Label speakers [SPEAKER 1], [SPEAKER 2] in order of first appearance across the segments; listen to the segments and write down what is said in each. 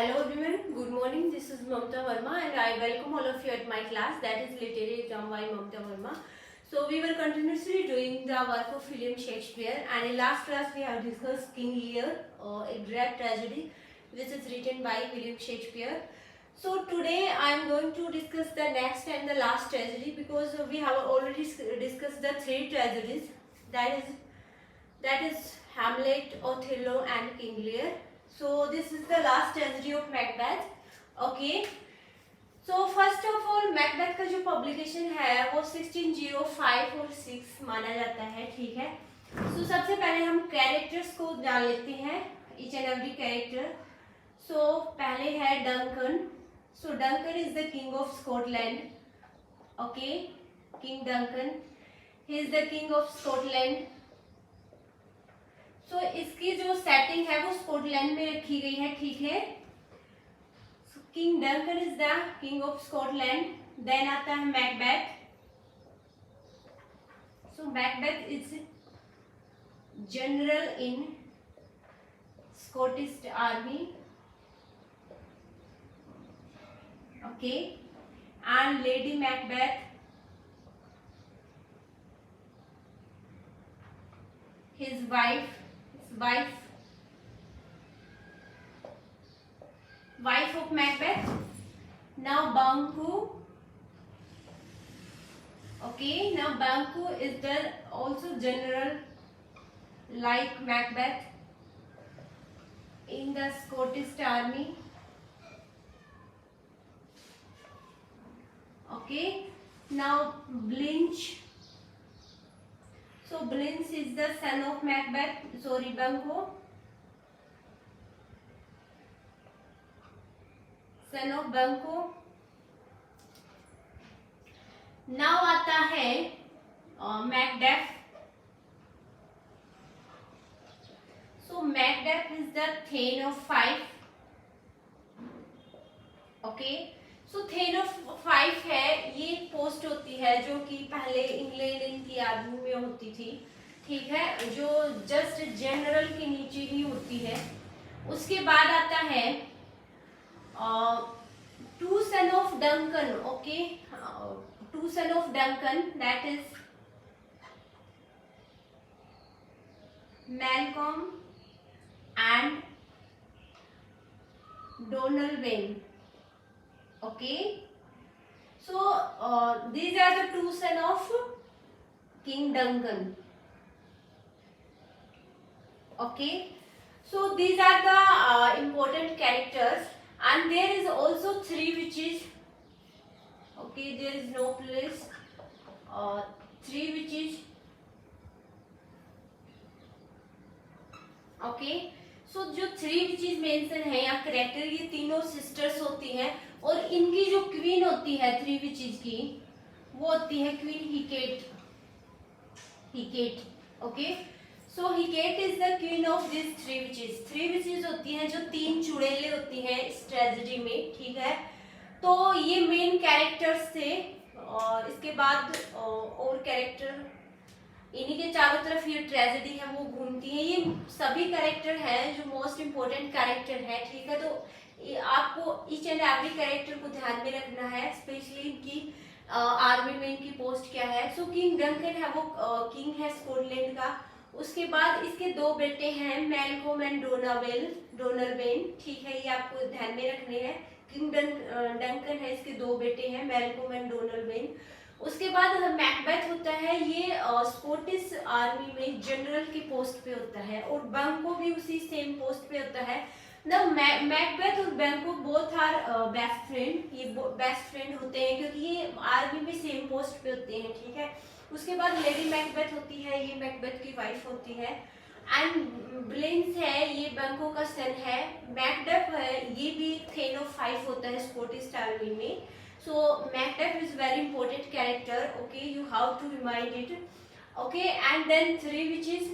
[SPEAKER 1] Hello everyone, good morning. This is Mamta Verma and I welcome all of you at my class, that is Literary Exam by Mamta Verma. So we were continuously doing the work of William Shakespeare, and in last class we have discussed King Lear, a Greek tragedy which is written by William Shakespeare. So today I am going to discuss the next and the last tragedy, because we have already discussed the three tragedies, that is Hamlet, Othello and King Lear. So this is the last tragedy of Macbeth. Okay. So first of all, Macbeth का जो publication है वो 1605 और 6 माना जाता है, ठीक है. So सबसे पहले हम कैरेक्टर्स को जान लेते हैं, each and every character. So पहले है Duncan. So Duncan is the king of Scotland. Okay, King Duncan. He is the king of Scotland. So इसकी जो सेटिंग है वो स्कॉटलैंड में रखी गई है, ठीक है. King Duncan is the king of Scotland. Then आता है Macbeth. So Macbeth is general in Scottish army. Okay. And lady Macbeth, his wife of Macbeth. Now Banquo. Okay, now Banquo is the also general like Macbeth in the Scottish army. Okay, now Blinch. So Blinch is the son of Macbeth. Sorry, Banquo. Son of Banquo. Now आता है Macbeth. So Macbeth is the Thane of Fife. Okay. So Thane of Fife है, ये post होती है जो कि पहले England इनकी आर्मी में होती थी, ठीक है, जो जस्ट जनरल के नीचे ही होती है. उसके बाद आता है two son of Duncan. Okay, two son of Duncan, that is Malcolm and Donald. Okay, so these are the two sons of King Duncan. Okay, so these are the important characters, and there is also three witches. Okay, there is no place. Three witches. Okay, so जो three witches mention है या character, ये तीनों sisters होती हैं, और इनकी जो क्वीन होती है थ्री विचेस की, वो होती है queen Hecate. Okay, so Hecate is the queen of this three witches. Three witches होती हैं जो तीन चुड़ैलें होती हैं इस ट्रेजेडी में, ठीक है. तो ये मेन कैरेक्टर्स थे, और इसके बाद और कैरेक्टर इन्हीं के चारों तरफ ये ट्रेजेडी है वो घूमती है. ये सभी कैरेक्टर हैं जो मोस्ट इम्पोर्टेंट कैरेक्टर है, ठीक है. तो आपको ईच एंड एवरी कैरेक्टर को ध्यान में रखना है, स्पेशली इनकी आर्मी में इनकी पोस्ट क्या है. सो किंग डंकन है, वो किंग है स्कॉटलैंड का. उसके बाद इसके दो बेटे हैं, मैलकॉम एंड डोनाल्ड, ठीक है, ये आपको ध्यान में रखने हैं. किंग डंकन है, इसके दो बेटे हैं, मैलकॉम एंड डोनाल्ड. उसके बाद मैकबेथ होता है, ये स्कॉटिश आर्मी में जनरल की पोस्ट पे होता है, और बैंको भी उसी सेम पोस्ट पे होता है. ना मैकबेथ और बैंको बोथ आर बेस्ट फ्रेंड. ये बेस्ट फ्रेंड होते हैं क्योंकि ये आर्मी में सेम पोस्ट पे होते हैं, ठीक है. उसके बाद लेडी मैकबेथ होती है, ये मैकबेथ की वाइफ होती है. एंड ब्लिंस है, ये बैंको का सन है. मैकबेथ है, ये भी थेन ऑफ फाइफ होता है स्कॉटिश आर्मी में. So Macbeth is very important character. Okay, you have to remind it. Okay, and then three witches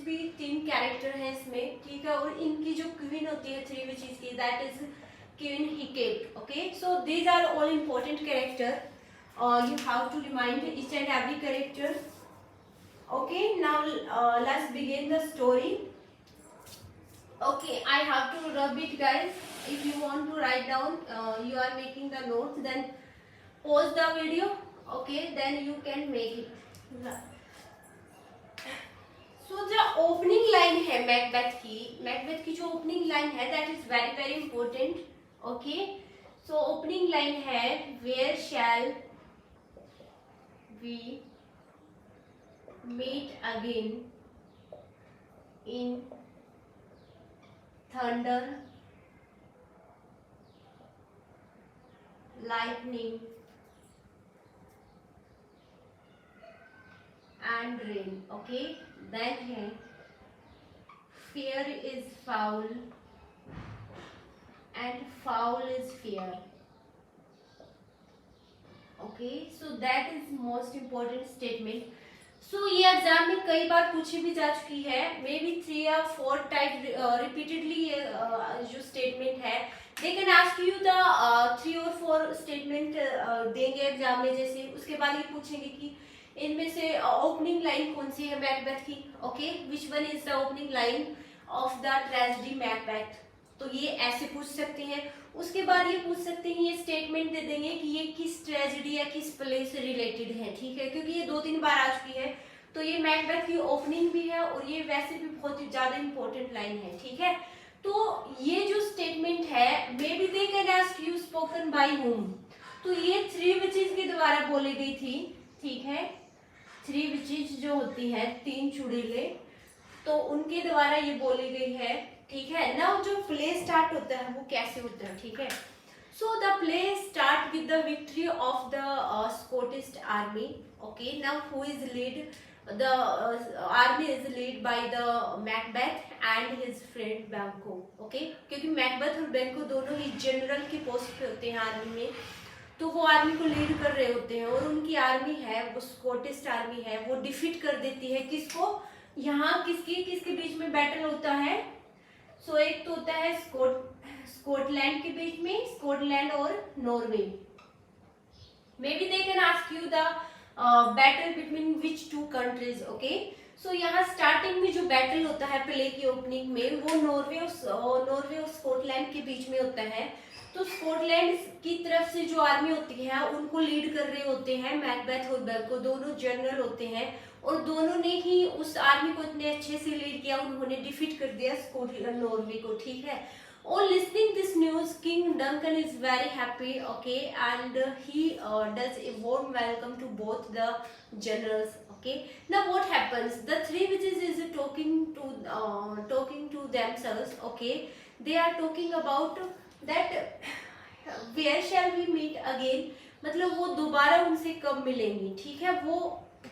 [SPEAKER 1] भी तीन कैरेक्टर हैं इसमें, ठीक है. और इनकी जो क्वीन होती है थ्री विचेस की, that is queen Hecate. Okay, so these are all important character. You have to remind each and every character. Okay, now let's begin the story. Okay, I have to rub it, guys. If you want to write down, you are making the notes, then pause the video. Okay, then you can make it. So the opening line है Macbeth की जो opening line है, that is very very important. Okay, so opening line है, where shall we meet again in thunder, lightning and rain. Okay, then है, fear is foul and foul is fear. Okay, so that is most important statement. So ये exam में कई बार पूछी भी जा चुकी है, मे बी 3 या 4 टाइप रिपीटेडली ये जो स्टेटमेंट है, दे कैन आस्क यू द 3 और 4 स्टेटमेंट देंगे एग्जाम में, जैसे उसके बाद ये पूछेंगे कि इनमें से ओपनिंग लाइन कौन सी है मैकबेथ की. Okay, which one is the opening line of the tragedy Macbeth. तो ये ऐसे पूछ सकते हैं. उसके बाद ये पूछ सकते हैं, ये स्टेटमेंट दे देंगे कि ये किस ट्रेजेडी या किस प्ले से रिलेटेड है. ठीक है, क्योंकि ये 2-3 बार आ चुकी है, तो ये मैकबेथ की ओपनिंग भी है और ये वैसे भी बहुत ही ज्यादा इंपॉर्टेंट लाइन है. ठीक है, तो ये जो स्टेटमेंट है, may be they can ask you spoken by whom. तो ये 3 विचेस के द्वारा बोली गई थी. ठीक है, 3 विचेस जो होती है, 3 चुड़ैले, तो उनके द्वारा ये बोली गई है. ठीक है ना, जो प्ले स्टार्ट होता है वो कैसे होता है. ठीक है, so the play start with the victory of the Scottish army. Okay, now who is lead the army is lead by the Macbeth and his friend बैंको. ओके, क्योंकि मैकबेथ और बैंको दोनों ही जनरल की पोस्ट पे होते हैं आर्मी में, तो वो आर्मी को लीड कर रहे होते हैं, और उनकी आर्मी है, वो स्कॉटिश आर्मी है, वो डिफीट कर देती है किसको. यहाँ किसके बीच में बैटल होता है. सो एक तो होता है स्कॉटलैंड के बीच में, स्कॉटलैंड और Norway. Maybe they can ask you the battle between which 2 countries. Okay, so यहाँ स्टार्टिंग में जो बैटल होता है प्ले की ओपनिंग में, वो नॉर्वे और स्कॉटलैंड के बीच में होता है. तो स्कॉटलैंड की तरफ से जो आर्मी होती है, उनको लीड कर रहे होते हैं मैकबेथ और बैंको, दोनों जनरल होते हैं, और दोनों ने ही उस आर्मी को इतने अच्छे से लीड किया, उन्होंने डिफीट कर दिया स्कॉटलैंड नॉर्वे को. ठीक है, और listening this news King Duncan is very happy. Okay, and he does a warm welcome to both the generals. Okay, now what happens, the 3 witches is talking to themselves. Okay, they are talking about that where shall we meet again, मतलब वो दोबारा उनसे कब मिलेंगी. ठीक है, वो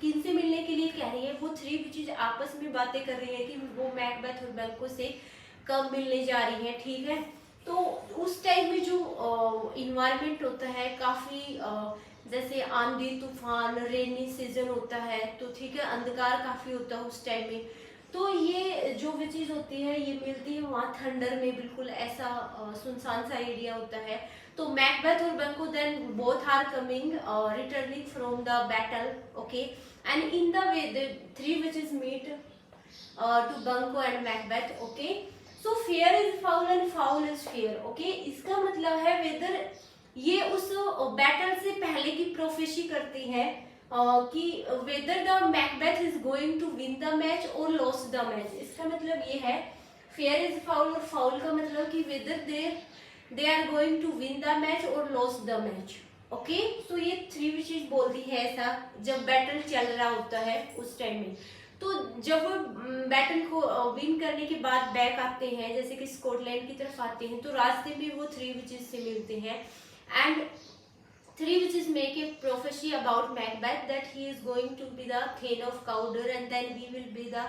[SPEAKER 1] किनसे मिलने के लिए कह रही है, वो 3 विचेस आपस में बातें कर रही है कि वो मैकबेथ और बैंको से कब मिलने जा रही है. ठीक है, तो उस टाइम में जो इन्वायरमेंट होता है, काफी जैसे आंधी तूफान, रेनी सीजन होता है, तो ठीक है, अंधकार काफी होता है उस टाइम में. तो ये जो विचेस होती है, ये मिलती है वहाँ थंडर में, बिल्कुल ऐसा सुनसान सा एरिया होता है. तो मैकबेथ और Banquo then both are coming returning from the battle. Okay, and in the way the 3 witches meet to Banquo and Macbeth. Okay, so fair is foul and foul is fair. Okay, इसका मतलब है weather ये उस battle से पहले की prophecy करती है कि whether the Macbeth is going to win the match और लॉस द मैच. इसका मतलब ये है, फेयर इज फाउल, और फाउल का मतलब कि whether they are going to win the match और loss the match. Okay, so ये 3 विचेस बोलती है ऐसा जब बैटल चल रहा होता है उस टाइम में. तो जब वो बैटल को विन करने के बाद बैक आते हैं, जैसे कि स्कॉटलैंड की तरफ आते हैं, तो रास्ते में वो 3 विचेस से मिलते हैं. And 3 witches make a prophecy about Macbeth that he is going to be the Thane of Cawdor, and then he will be the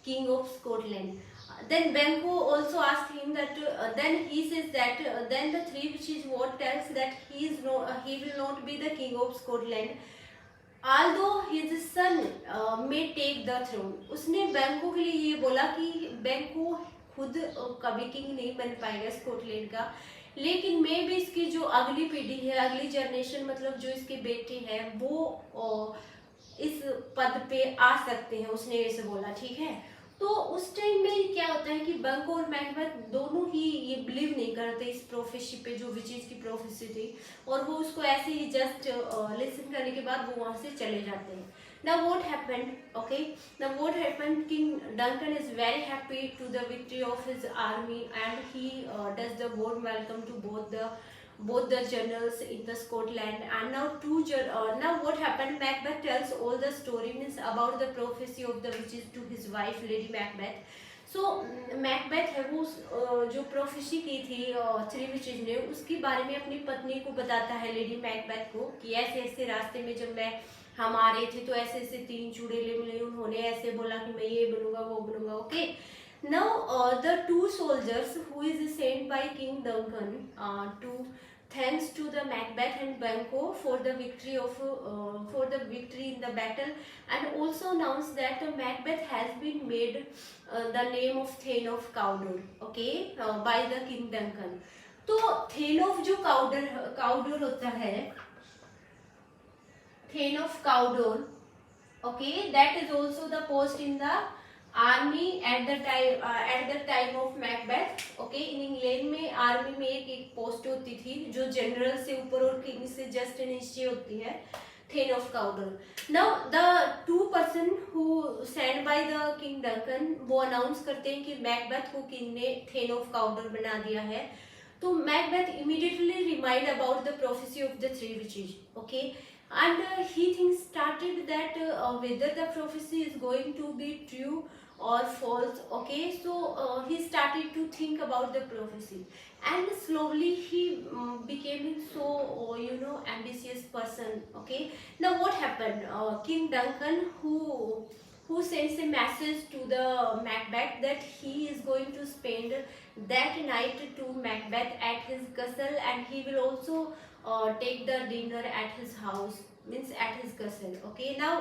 [SPEAKER 1] king of Scotland. Then Banquo also asked him that. Then he says that. Then the 3 witches what tells that he will not be the king of Scotland, although his son may take the throne. उसने बैंको के लिए ये बोला कि बैंको खुद कभी किंग नहीं बन पाएगा स्कॉटलैंड का, लेकिन मे भी इसकी जो अगली पीढ़ी है, अगली जनरेशन, मतलब जो इसके बेटे हैं, वो इस पद पे आ सकते हैं, उसने ऐसे बोला. ठीक है, तो उस टाइम में क्या होता होता है कि बंको और मैकबेथ दोनों ही ये बिलीव नहीं करते इस प्रोफेसी पे, जो विचेस की प्रोफेसी थी, और वो उसको ऐसे ही जस्ट लिसन करने के बाद वो वहां से चले जाते हैं. Now what happened? Okay, now what happened? King Duncan is very happy to the victory of his army, and he does the warm welcome to both the generals in the Scotland. And now what happened? Macbeth tells all the story, means about the prophecy of the witches, to his wife Lady Macbeth. So Macbeth है वो जो prophecy की थी three witches ने, उसके बारे में अपनी पत्नी को बताता है, लेडी मैकबेथ को, कि ऐसे ऐसे रास्ते में जब हम आ रहे थे तो ऐसे ऐसे 3 चुड़ैले मिले, उन्होंने ऐसे बोला कि मैं ये बनूंगा वो बनूंगा. Okay, now the 2 soldiers who is sent by King Duncan to thanks to the Macbeth and Banquo for the victory in the battle, and also announced that Macbeth has been made the name of Thane of Cawdor, okay, by the King Duncan. तो Thane of जो Cawdor होता है, Thane of Cawdor, okay, that is also the post in the army at the time of Macbeth. Okay, in England में army में एक post होती थी जो जनरल से ऊपर और किंग से जस्ट नीचे होती है, thane of Cawdor. Now the 2 person who send by the king Duncan, वो अनाउंस करते हैं कि मैकबेथ को किंग ने थेन ऑफ काउडर बना दिया है. तो Macbeth immediately remind about the prophecy of the 3 witches. Okay, and he thinks started that whether the prophecy is going to be true or false. Okay, so he started to think about the prophecy, and slowly he became so ambitious person. Okay, now what happened? King Duncan who sends a message to the Macbeth that he is going to spend that night to Macbeth at his castle, and he will also take the dinner at his house, means at his castle. Okay, now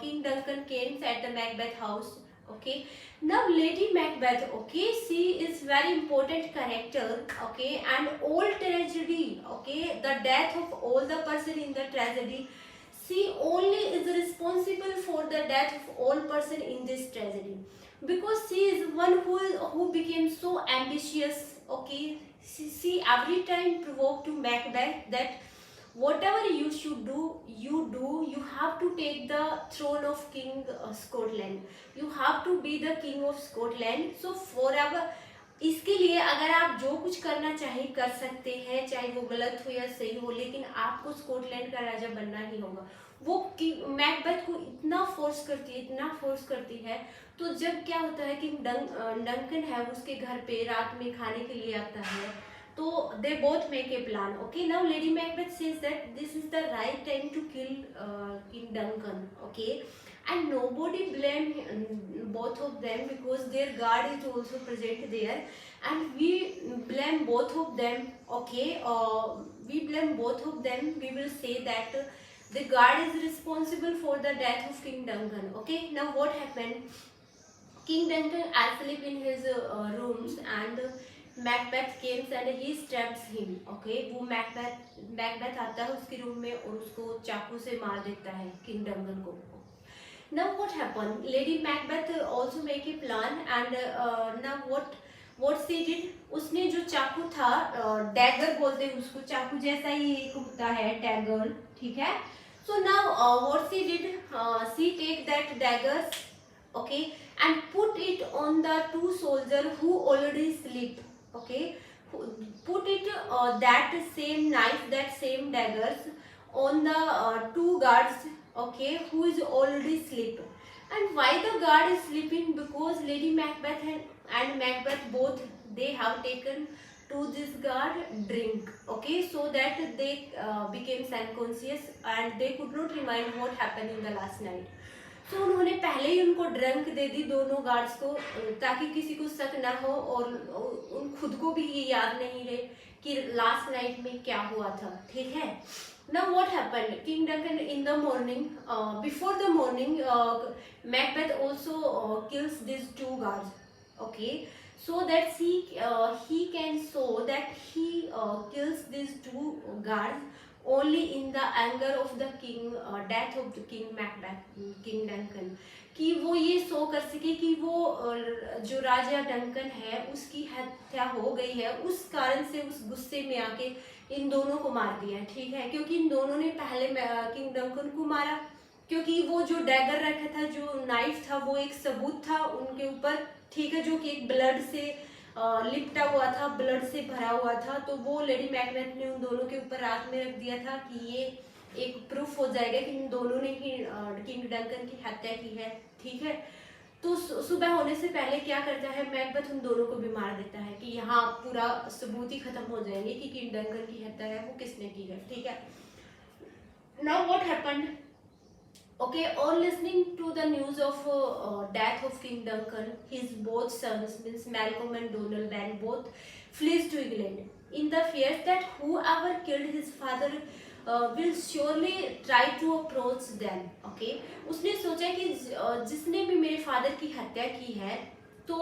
[SPEAKER 1] King Duncan came at the Macbeth house. Okay, now Lady Macbeth, okay, she is very important character. Okay, and all tragedy, okay, the death of all the person in the tragedy, she only is responsible for the death of all person in this tragedy, because she is one who became so ambitious. Okay, she every time provoked to Macbeth that whatever you should do, you have to take the throne of King Scotland, you have to be the king of Scotland, so forever. इसके लिए अगर आप जो कुछ करना चाहे कर सकते हैं, चाहे वो गलत हो या सही हो, लेकिन आपको स्कॉटलैंड का राजा बनना ही होगा. वो मैकबेथ को इतना फोर्स करती है. तो जब क्या होता है कि डंकन है उसके घर पे रात में खाने के लिए आता है, तो they both make a plan. Okay, now Lady Macbeth says that this is the right time to kill King Duncan. Okay, and nobody blame both of them because their guard is also present there, and we blame both of them. Okay, we blame both of them. We will say that the guard is responsible for the death of King Duncan. Okay, now what happened? King Duncan asleep in his rooms, and Macbeth came and he stabs him. Okay, वो Macbeth आता है उसके room में और उसको चाकू से मार देता है King Duncan को. Now what happened? Lady Macbeth also make a plan, and now what she did? उसने जो चाकू था, dagger बोलते हैं उसको, चाकू जैसा ही एक होता है dagger, ठीक है. So now what she did? She take that daggers, okay, and put it on the 2 soldiers who already sleep. Okay, put it that same knife, that same daggers on the 2 guards, okay, who is already sleep. And why the guard is sleeping? Because Lady Macbeth and Macbeth both, they have taken to this guard drink. Okay, so that they became unconscious and they could not remind what happened in the last night. तो उन्होंने पहले ही उनको drunk दे दी दोनों guards को, ताकि किसी को शक ना हो, और उन खुद को भी ये याद नहीं रहे कि लास्ट नाइट में क्या हुआ था. ठीक है. Now what happened? King Duncan in the morning, before the morning, Macbeth also kills these 2 guards. Okay, so that he can show that he kills these 2 guards only in the anger of the king, death of the King Macbeth, King Duncan. कि वो ये show कर सके कि वो जो राजा Duncan है उसकी हत्या हो गई है, उस कारण से उस गुस्से में आके इन दोनों को मार दिया, ठीक है। क्योंकि इन दोनों ने पहले किंग डंकन को मारा, क्योंकि वो जो डैगर रखा था, जो नाइफ था, वो एक सबूत था उनके ऊपर, ठीक है, जो कि एक ब्लड से लिपटा हुआ था, ब्लड से भरा हुआ था। तो वो लेडी मैकबेथ ने उन दोनों के ऊपर रात में रख दिया था कि ये एक प्रूफ हो जाएगा कि इन दोनों ने ही किंग डंकन की हत्या की है, ठीक है। तो सुबह होने से पहले क्या करता है, मैकबेथ उन दोनों को भी मार देता है कि यहाँ पूरा सबूत ही खत्म हो जाएंगे कि किंग डंकन की हत्या है वो किसने की है, ठीक है। Now what happened, okay, on listening to the news of death of King Duncan, his both sons, means Malcolm and Donald, and both flees to England in the fears that whoever killed his father will surely try to approach them, okay। उसने सोचा कि जिसने भी मेरे father की हत्या की है तो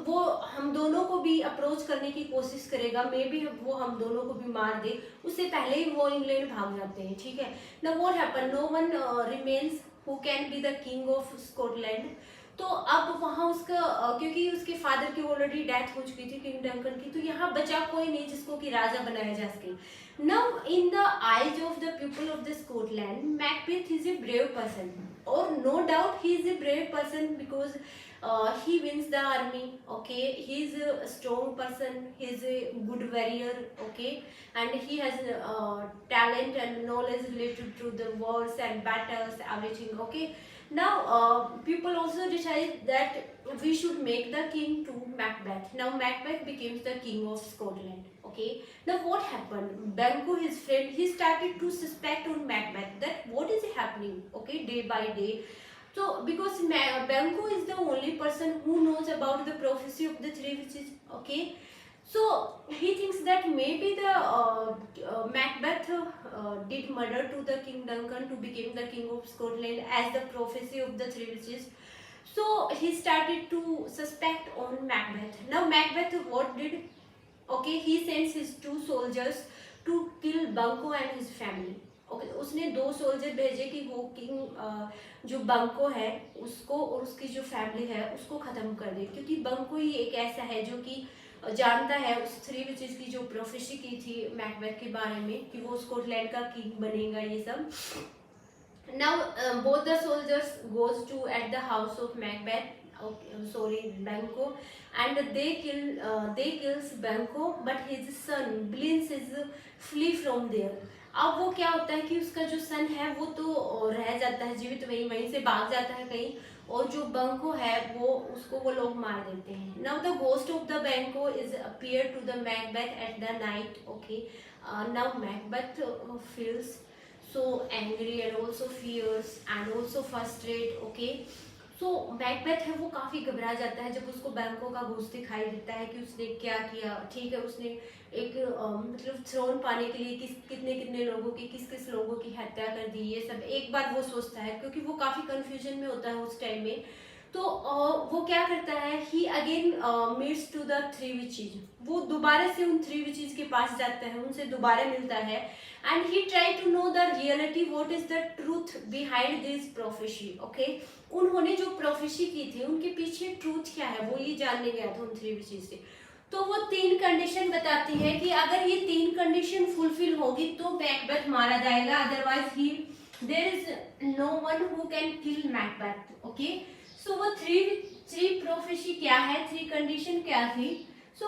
[SPEAKER 1] वो हम दोनों को भी अप्रोच करने की कोशिश करेगा, मे बी वो हम दोनों को भी मार दे, उससे पहले ही वो इंग्लैंड भाग जाते हैं, ठीक है। Now what happen, no one remains who can be the king of Scotland. तो अब वहाँ उसका क्योंकि उसके फादर की ऑलरेडी डेथ हो चुकी थी किंग डंकन की, तो यहाँ बचा कोई नहीं जिसको कि राजा बनाया जा सके। Now in the eyes of the people of the Scotland, Macbeth is a brave person, और no doubt he is a brave person because he wins the army, okay, he is a strong person, he is a good warrior, okay, and he has talent and knowledge related to the wars and battles, everything, okay. Now people also decide that we should make the king to Macbeth. Now Macbeth becomes the king of Scotland, okay. Now what happened, Banquo, his friend, he started to suspect on Macbeth that what is happening, okay, day by day. So because Banquo is the only person who knows about the prophecy of the three witches, okay, so he thinks that maybe the Macbeth did murder to the King Duncan to become the king of Scotland as the prophecy of the three witches. So he started to suspect on Macbeth. Now Macbeth what did, okay, he sends his 2 soldiers to kill Banquo and his family, okay. उसने 2 soldier भेजे कि वो king जो बंको है उसको और उसकी जो फैमिली है उसको खत्म कर दे, क्योंकि बंको ही एक ऐसा है जो कि जानता है उस थ्री विचेस की जो प्रोफेसी की थी मैकबेथ के बारे में कि वो स्कॉटलैंड का किंग बनेगा, ये सब। Now both the soldiers goes to at the house of Macbeth, Banquo, and they kills Banquo, but his son Bliss is flee from there. अब वो क्या होता है कि उसका जो सन है वो तो रह जाता है जीवित, वहीं से भाग जाता है कहीं, और जो बंको है वो लोग मार देते हैं। Now the ghost of the Banquo is appear to the Macbeth at the night, okay. Now Macbeth feels so angry and also fears and also frustrated, okay। So Macbeth है वो काफ़ी घबरा जाता है जब उसको बैंको का घोस्ट दिखाई देता है कि उसने क्या किया, ठीक है। उसने एक मतलब थ्रोन पाने के लिए कितने लोगों की किस लोगों की हत्या कर दी, ये सब एक बार वो सोचता है, क्योंकि वो काफ़ी कंफ्यूजन में होता है उस टाइम में। तो वो क्या करता है, he again meets to the three witches, वो दोबारा से उन थ्री विचेज के पास जाता है, उनसे दोबारा मिलता है, and he try to know the reality, what is the truth behind this prophecy, okay. उन्होंने जो प्रोफेसी की थी उनके पीछे ट्रूथ क्या है वो ये जानने गया था उन थ्री विचेज से। तो वो 3 कंडीशन बताती है कि अगर ये 3 कंडीशन फुलफिल होगी तो मैकबेथ मारा जाएगा, otherwise he there is no one who can kill Macbeth, okay. So वो थ्री प्रोफेसी क्या है, 3 कंडीशन क्या थी। So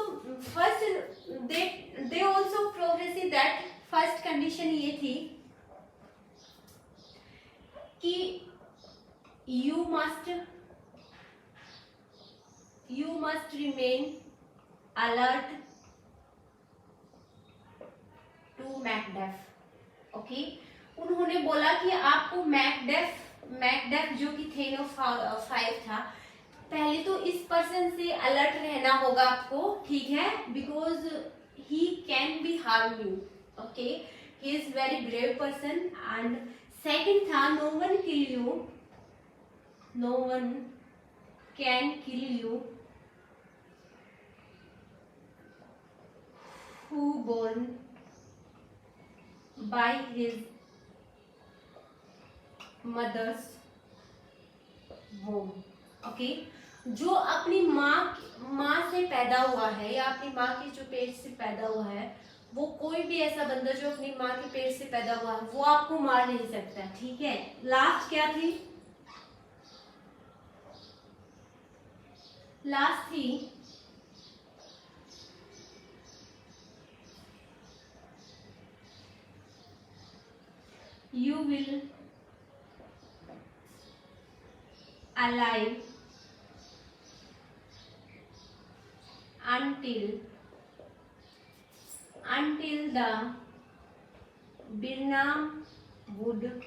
[SPEAKER 1] first they also prophecy that first condition ये थी कि you must remain alert to Macbeth, okay। उन्होंने बोला कि आपको मैकबेथ जो कि थेन ऑफ 5 था, पहले तो इस पर्सन से अलर्ट रहना होगा आपको, ठीक है, because he can be harm you, okay. He is very brave person. And second था no one kill you, no one can kill you who born by his mother's womb. Okay, जो अपनी माँ से पैदा हुआ है या अपनी माँ के जो पेट से पैदा हुआ है, वो कोई भी ऐसा बंदा जो अपनी माँ के पेट से पैदा हुआ है वो आपको मार नहीं सकता, ठीक है। लास्ट क्या थी? लास्ट थी you will alive until the Birnam would,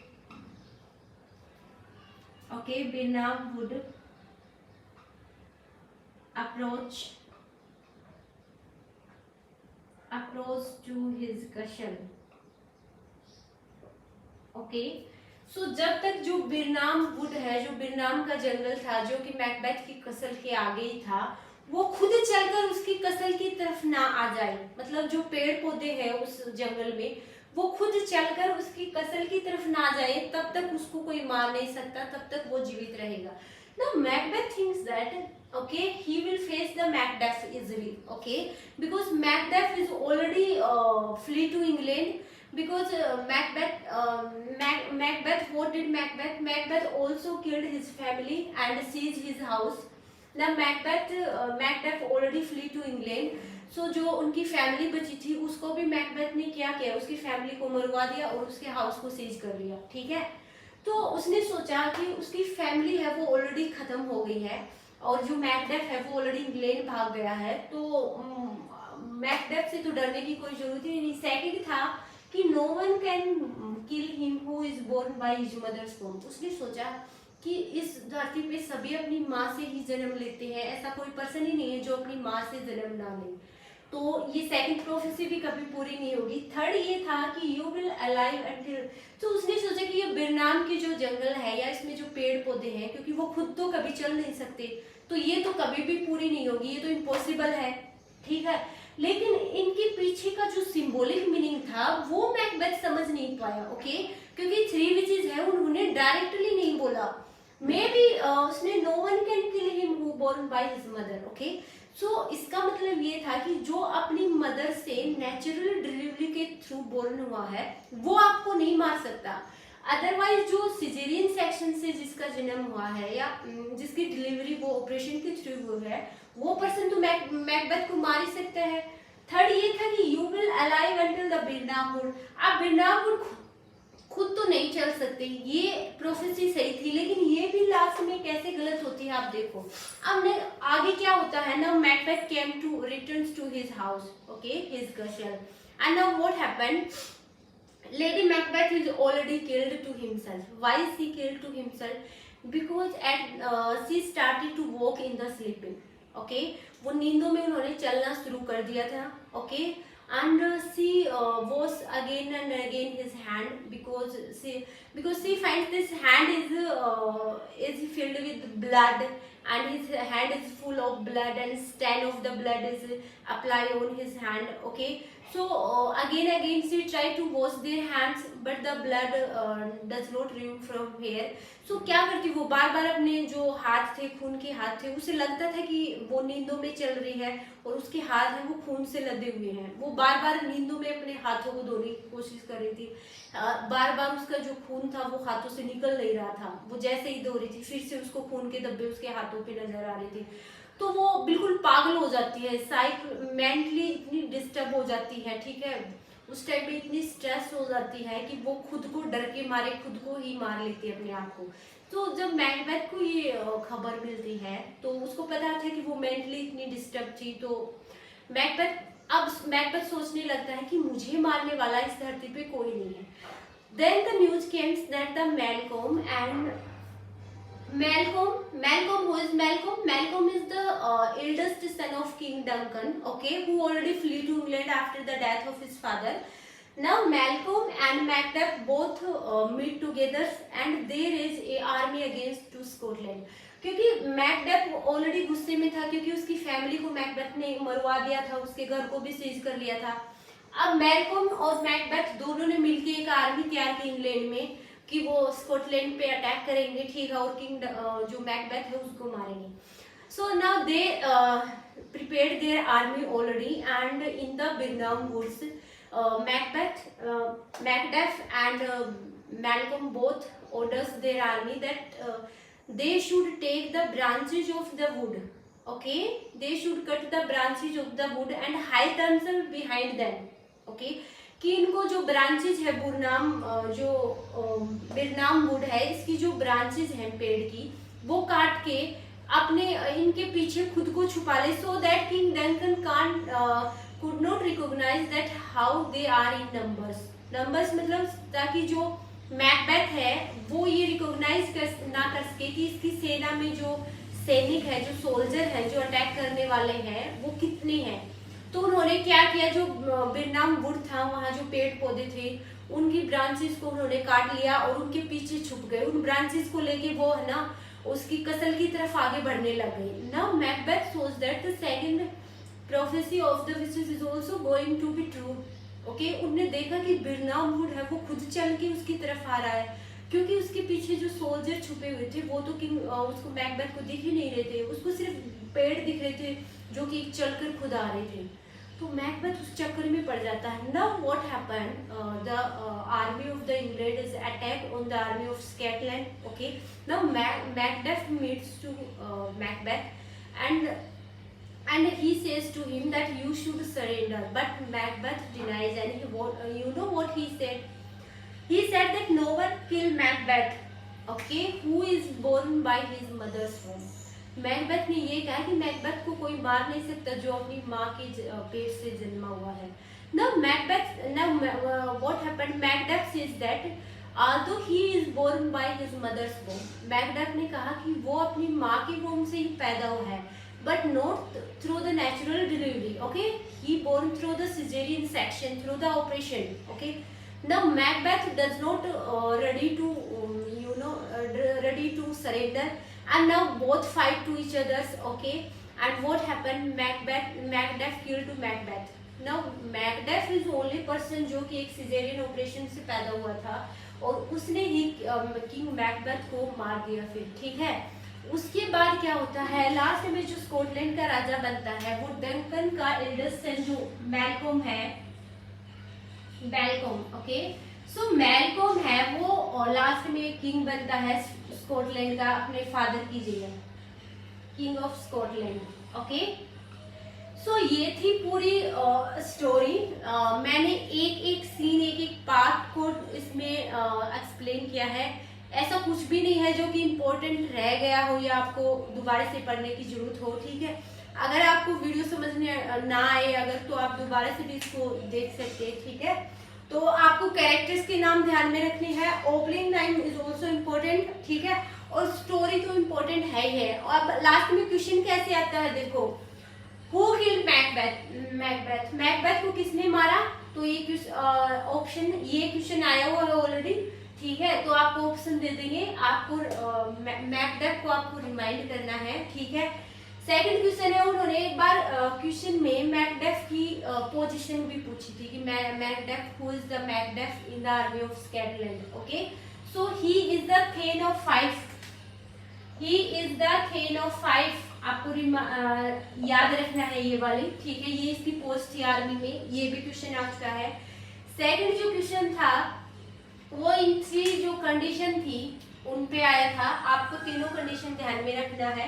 [SPEAKER 1] okay, Birnam would approach to his cushion. Okay, so जब तक जो बिरनाम वुड है, जो बिरनाम का जंगल था जो कि मैकबेथ की कसल के आगे ही था, वो खुद चलकर उसकी कसल की तरफ ना आ जाए, मतलब जो पेड़ पौधे हैं उस जंगल में वो खुद चलकर उसकी कसल की तरफ ना जाए, तब तक उसको कोई मार नहीं सकता, तब तक वो जीवित रहेगा। Now Macbeth thinks that okay he will face the Macbeth easily, okay, because Macbeth is already flee to England, because Macbeth, what did Macbeth? Macbeth also killed his family and seized his house. Now Macbeth already flee to England. So जो उनकी family बची थी उसको भी Macbeth ने क्या किया, उसकी फैमिली को मरवा दिया और उसके हाउस को सीज कर लिया, ठीक है। तो उसने सोचा कि उसकी फैमिली है वो ऑलरेडी खत्म हो गई है और जो मैकबेथ है वो ऑलरेडी इंग्लैंड भाग गया है, तो मैकबेथ से तो डरने की कोई जरूरत ही नहीं। सेकंड था कि no one can kill him who is born by his mother's womb. उसने सोचा कि इस धरती पे सभी अपनी माँ से ही जन्म लेते हैं, ऐसा कोई पर्सन ही नहीं है जो अपनी माँ से जन्म ना ले, तो ये सेकंड प्रोफेसी भी कभी पूरी नहीं होगी। थर्ड ये था कि यू विल अलाइव अंटिल, तो उसने सोचा कि ये बिरनाम के जो जंगल है या इसमें जो पेड़ पौधे हैं, क्योंकि वो खुद तो कभी चल नहीं सकते, तो ये तो कभी भी पूरी नहीं होगी, ये तो इम्पॉसिबल है, ठीक है। लेकिन इनके पीछे का जो सिंबॉलिक मीनिंग था वो मैकबेथ समझ नहीं पाया, ओके, क्योंकि थ्री विचेस है उन्होंने डायरेक्टली नहीं बोला, मे बी उसने no one can kill him who born by his mother, okay. So इसका मतलब ये था कि जो अपनी मदर से नेचुरल डिलीवरी के थ्रू बोर्न हुआ है वो आपको नहीं मार सकता, अदरवाइज जो सिजेरियन सेक्शन से जिसका जन्म हुआ है या जिसकी डिलीवरी वो ऑपरेशन के थ्रू हुई है वो पर्सन तो मैकबेथ को मार ही सकता है। थर्ड ये था कि you will alive until the Birnam wood, आप बिरनाम वुड खुद तो नहीं चल सकते, ये प्रोफेसी सही थी, लेकिन ये भी लास्ट में कैसे गलत होती है आप देखो। अब आगे क्या होता है ना, Macbeth came to returns to his house, okay, his castle, and now what happened, Lady Macbeth is already killed to himself. Why is she killed to himself? Because she started to walk in the sleeping, okay, वो नींदों में उन्होंने चलना शुरू कर दिया था, okay, and she was again and again his hand, because she finds this hand is filled with blood and his hand is full of blood and stain of the blood is applied on his hand, okay. So again she tried to wash their hands but the blood does not remove from here. So क्या करती, वो बार बार अपने जो हाथ थे, खून के हाथ थे, उसे लगता था कि वो नींदों में चल रही है और उसके हाथ हैं वो खून से लदे हुए हैं, वो बार बार नींदों में अपने हाथों को धोने की कोशिश कर रही थी, बार बार उसका जो खून था वो हाथों से निकल नहीं रहा था, वो जैसे ही धो रही थी फिर से उसको खून के धब्बे उसके हाथों पे नजर आ रहे थे, तो वो बिल्कुल पागल हो जाती है, मेंटली इतनी डिस्टर्ब हो जाती है, ठीक है, उस टाइम पे इतनी स्ट्रेस हो जाती है कि वो खुद को डर के मारे खुद को ही मार लेती है अपने आप को। तो जब मैकबेथ को ये खबर मिलती है तो उसको पता था कि वो मेंटली इतनी डिस्टर्ब थी, तो मैकबेथ सोचने लगता है कि मुझे मारने वाला इस धरती पे कोई नहीं है। Then the news comes that the Malcolm, who is Malcolm? Malcolm is the eldest son of King Duncan, okay, who already flee to England after the death of his father. Now Malcolm and Macbeth both meet together and they raise a army against to Scotland. क्योंकि Macbeth already गुस्से में था क्योंकि उसकी family को Macbeth ने मरवा दिया था, उसके घर को भी सीज कर लिया था। अब मैलकॉम और मैकबेथ दोनों ने मिलकर एक आर्मी तैयार की इंग्लैंड में कि वो स्कॉटलैंड पे अटैक करेंगे, ठीक है, और किंग जो मैकबेथ है उसको मारेंगे. So now they prepared their army already, and in the Birnam woods, Macduff and Malcolm both orders their army that they should take the branches of the wood. Okay, they should cut the branches of the wood and hide themselves behind them. Okay, कि इनको जो branches है बिरनाम would है, इसकी जो branches हैं पेड़ की, वो काट के अपने इनके पीछे खुद को छुपा ले, so that king Duncan can't could not recognise that how they are in numbers मतलब ताकि जो मैकबेथ है वो ये रिकॉग्नाइज ना कर सके कि इसकी सेना में जो सैनिक है, जो सोल्जर है, जो अटैक करने वाले हैं वो कितने हैं. तो उन्होंने क्या किया, जो बिरनाम वुड था वहाँ जो पेड़ पौधे थे उनकी ब्रांचेस को उन्होंने काट लिया और उनके पीछे छुप गए. उन ब्रांचेस को लेके वो है ना उसकी कसल की तरफ आगे बढ़ने लग गई. नाउ मैकबेथ सोच that the second prophecy of the witches is also going to be true. Okay, उन्होंने देखा कि बिरनाम वुड है वो खुद चल के उसकी तरफ आ रहा है, क्योंकि उसके पीछे जो सोल्जर छुपे हुए थे वो तो किंग उसको मैकबेथ को दिख ही नहीं रहे थे, उसको सिर्फ पेड़ दिख रहे थे जो कि चलकर खुद आ रहे थे. तो मैकबेथ उस चक्कर में पड़ जाता है. Now what happened, the army of the England is attack on the army of Scotland. Okay, now Macbeth meets to Macbeth and he says to him that you should surrender, but Macbeth denies. And you know what he said? He said that no one kill Macbeth, okay, who is born by his mother's womb. Macbeth ने ये कहा कि Macbeth को कोई मार नहीं सकता जो अपनी माँ के पेट से जन्मा हुआ है. Now what happened? Macbeth says that although he is born by his mother's womb, Macbeth ने कहा कि वो अपनी माँ के वोम से ही पैदा हुआ है, but not through the natural delivery. Okay, he born through the cesarean section, through the operation. Okay, now Macbeth does not ready to surrender, and now both fight to each others. Okay, and what happened? Macbeth killed Macbeth. Now Macbeth is only person जो कि एक cesarean operation से पैदा हुआ था और उसने ही king Macbeth को मार दिया फिर. ठीक है, उसके बाद क्या होता है, लास्ट में जो स्कॉटलैंड का राजा बनता है वो डंकन का एल्डेस्ट सन जो मैलकॉम है, ओके, सो मैलकॉम है वो लास्ट में किंग बनता है स्कॉटलैंड का अपने फादर की जगह, king of Scotland. Okay, so ये थी पूरी स्टोरी. मैंने एक सीन एक पार्ट को इसमें एक्सप्लेन किया है. ऐसा कुछ भी नहीं है जो कि इम्पोर्टेंट रह गया हो या आपको दोबारा से पढ़ने की जरूरत हो. ठीक है, अगर आपको वीडियो समझने ना आए अगर तो आप दोबारा से भी इसको देख सकते हैं. ठीक है, तो आपको कैरेक्टर्स के नाम ध्यान में रखने हैं. Opening line is also important. ठीक है, और स्टोरी तो इम्पोर्टेंट है ही है. और अब लास्ट में क्वेश्चन कैसे आता है, देखो, हु किल्ड मैकबेथ, मैकबेथ को किसने मारा. तो ये ऑप्शन, ये क्वेश्चन आया हुआ है ऑलरेडी. ठीक है, तो आपको ऑप्शन दे देंगे. आपको मैकबेथ को आपको रिमाइंड करना है. ठीक है, सेकंड क्वेश्चन है, उन्होंने एक बार क्वेश्चन में मैकबेथ की पोजीशन भी पूछी थी कि Macbeth, who is the Macbeth in the army of Scotland. Okay, so he is the thane of 5. He is the thane of 5. आपको याद रखना है ये वाली. ठीक है, ये इसकी पोस्ट थी आर्मी में. ये भी क्वेश्चन आ चुका है. सेकंड जो क्वेश्चन था वो इनकी जो कंडीशन थी उन पे आया था. आपको तीनों कंडीशन ध्यान में रखना है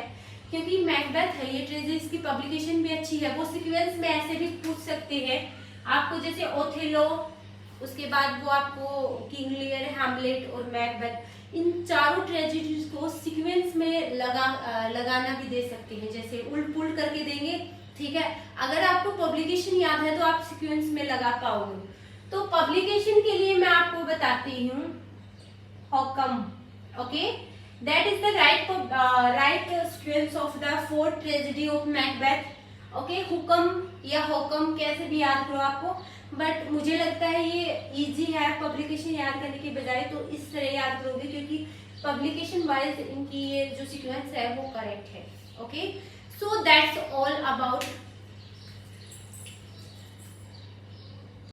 [SPEAKER 1] क्योंकि मैकबेथ है ये ट्रेजेडी, इसकी पब्लिकेशन भी अच्छी है. वो सीक्वेंस में ऐसे भी पूछ सकते हैं आपको, जैसे ओथेलो, उसके बाद वो आपको किंग लियर, हैमलेट और मैकबेथ, इन चारों ट्रेजेडीज को सीक्वेंस में लगाना भी दे सकते हैं, जैसे उल्ट पुल्ट करके देंगे. ठीक है, अगर आपको पब्लिकेशन याद है तो आप सीक्वेंस में लगा पाओगे. तो पब्लिकेशन के लिए मैं आपको बताती हूँ हॉकम. Okay, that is the right sequence of the fourth tragedy of Macbeth. Okay, हुकम या हॉकम कैसे भी याद करो आपको, बट मुझे लगता है ये इजी है पब्लिकेशन याद करने के बजाय. तो इस तरह याद करोगे क्योंकि पब्लिकेशन वाइज इनकी ये जो सीक्वेंस है वो करेक्ट है. Okay, so that's all about